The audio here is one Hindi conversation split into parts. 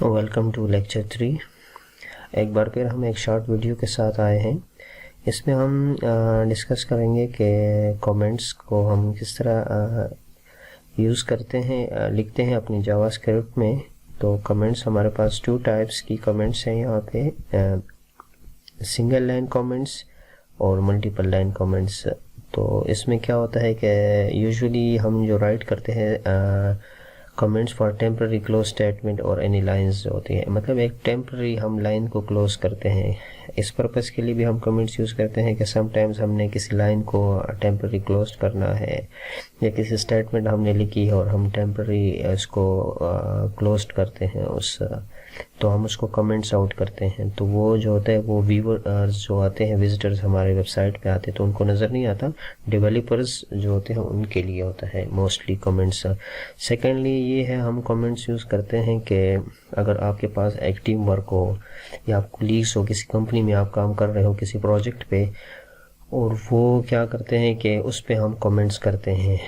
Welcome to lecture 3। एक बार फिर हम एक शॉर्ट वीडियो के साथ आए हैं। इसमें हम डिस्कस करेंगे कि कमेंट्स को हम किस तरह यूज़ करते हैं, लिखते हैं अपनी जावास्क्रिप्ट में। तो कमेंट्स हमारे पास 2 टाइप्स की कमेंट्स हैं यहाँ पे, सिंगल लाइन कमेंट्स और मल्टीपल लाइन कमेंट्स। तो इसमें क्या होता है कि यूजुअली हम जो राइट करते हैं comments for temporary close statement और एनी लाइंस जो होती है, मतलब एक टेम्पररी हम लाइन को क्लोज करते हैं। इस पर्पस के लिए भी हम कमेंट्स यूज़ करते हैं कि समटाइम्स हमने किसी लाइन को टेम्पररी क्लोज करना है या किसी स्टेटमेंट हमने लिखी है और हम टेम्पररी इसको क्लोज करते हैं तो हम उसको कमेंट्स आउट करते हैं। तो वो जो होता है वो व्यूअर्स जो आते हैं, विजिटर्स हमारे वेबसाइट पे आते हैं तो उनको नज़र नहीं आता। डेवलपर्स जो होते हैं उनके लिए होता है मोस्टली कमेंट्स। सेकेंडली ये है, हम कमेंट्स यूज़ करते हैं कि अगर आपके पास एक टीम वर्क हो या आप कोलीग्स हो, किसी कंपनी में आप काम कर रहे हो किसी प्रोजेक्ट पे, और वो क्या करते हैं कि उस पे हम कमेंट्स करते हैं।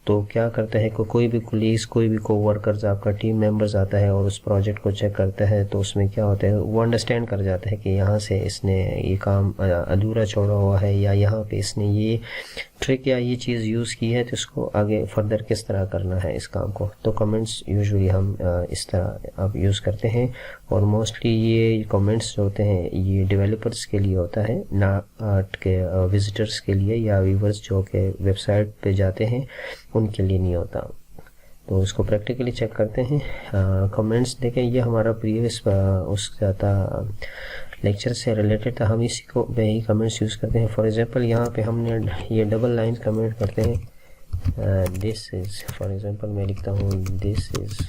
तो क्या करते हैं कोई भी कोलीग्स, कोई भी कोवर्कर्स, आपका टीम मेंबर्स आता है और उस प्रोजेक्ट को चेक करता है तो उसमें क्या होता है वो अंडरस्टैंड कर जाता है कि यहाँ से इसने ये काम अधूरा छोड़ा हुआ है या यहाँ पे इसने ये ट्रिक या ये चीज़ यूज़ की है तो इसको आगे फर्दर किस तरह करना है इस काम को। तो कमेंट्स यूजुअली हम इस तरह अब यूज़ करते हैं और मोस्टली ये कमेंट्स जो होते हैं ये डेवलपर्स के लिए होता है, ना के विजिटर्स के लिए या व्यूवर्स जो कि वेबसाइट पे जाते हैं उनके लिए नहीं होता। तो इसको प्रैक्टिकली चेक करते हैं। कमेंट्स देखें, ये हमारा प्रीवियस उसका था लेक्चर से रिलेटेड था, हम इसी को पे ही कमेंट्स यूज़ करते हैं। फॉर एग्जांपल यहाँ पे हमने ये डबल लाइन कमेंट करते हैं। दिस इज़, फॉर एग्जांपल मैं लिखता हूँ this is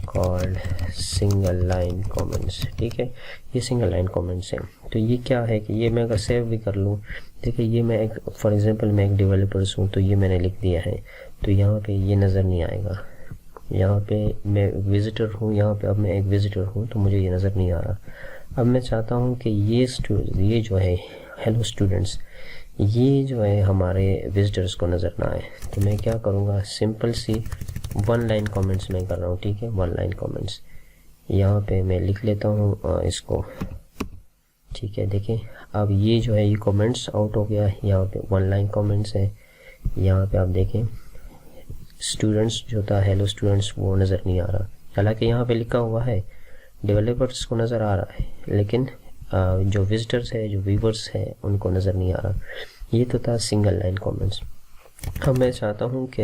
called single line comments. ठीक है, ये सिंगल लाइन कमेंट्स हैं। तो ये क्या है कि ये मैं अगर सेव भी कर लूँ, देखिए ये मैं एक, फॉर एग्जांपल मैं एक डेवलपर्स हूँ तो ये मैंने लिख दिया है तो यहाँ पे ये नज़र नहीं आएगा। यहाँ पे मैं विज़िटर हूँ, यहाँ पे अब मैं एक विज़िटर हूँ तो मुझे ये नज़र नहीं आ रहा। अब मैं चाहता हूँ कि ये जो है हेलो स्टूडेंट्स, ये जो है हमारे विजिटर्स को नज़र ना आए। तो मैं क्या करूँगा, सिंपल सी 1 लाइन कमेंट्स मैं कर रहा हूँ। ठीक है, 1 लाइन कमेंट्स यहाँ पे मैं लिख लेता हूँ इसको। ठीक है, देखें अब ये जो है ये कमेंट्स आउट हो गया। यहाँ पे 1 लाइन कमेंट्स है। यहाँ पे आप देखें स्टूडेंट्स जो था हेलो स्टूडेंट्स वो नज़र नहीं आ रहा, हालांकि यहाँ पे लिखा हुआ है डेवलपर्स को नज़र आ रहा है, लेकिन जो विजिटर्स है, जो व्यूवर्स है, उनको नज़र नहीं आ रहा। ये तो था सिंगल लाइन कमेंट्स। अब मैं चाहता हूँ कि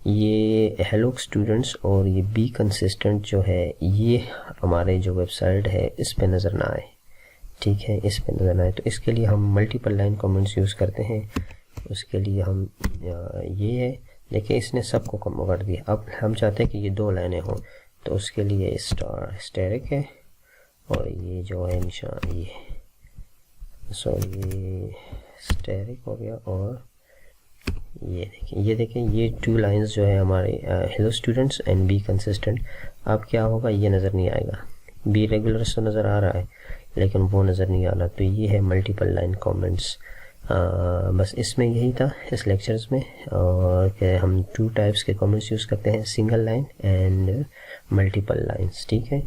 ये हेलो स्टूडेंट्स और ये बी कंसिस्टेंट जो है ये हमारे जो वेबसाइट है इस पे नज़र ना आए। ठीक है, इस पे नज़र ना आए तो इसके लिए हम मल्टीपल लाइन कमेंट्स यूज़ करते हैं। उसके लिए हम ये है, देखिए इसने सबको कम कर दिया। अब हम चाहते हैं कि ये 2 लाइनें हों तो उसके लिए स्टैरिक है और ये जो है निशान ये ये स्टैरिक हो गया। और ये देखें ये 2 लाइंस जो है हमारे hello students and be consistent. अब क्या होगा, ये नज़र नहीं आएगा। बी रेगुलर तो नज़र आ रहा है लेकिन वो नज़र नहीं आ रहा। तो ये है मल्टीपल लाइन कमेंट्स। बस इसमें यही था इस लेक्चर्स में, और कि हम 2 टाइप्स के कमेंट्स यूज़ करते हैं, single line and multiple lines. ठीक है,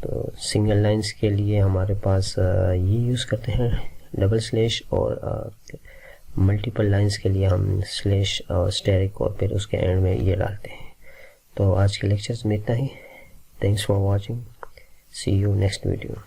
तो सिंगल लाइंस के लिए हमारे पास ये यूज़ करते हैं डबल स्लैश, और मल्टीपल लाइंस के लिए हम स्लैश और स्टैरिक और फिर उसके एंड में ये डालते हैं। तो आज के लेक्चर्स में इतना ही। Thanks for watching, see you next video.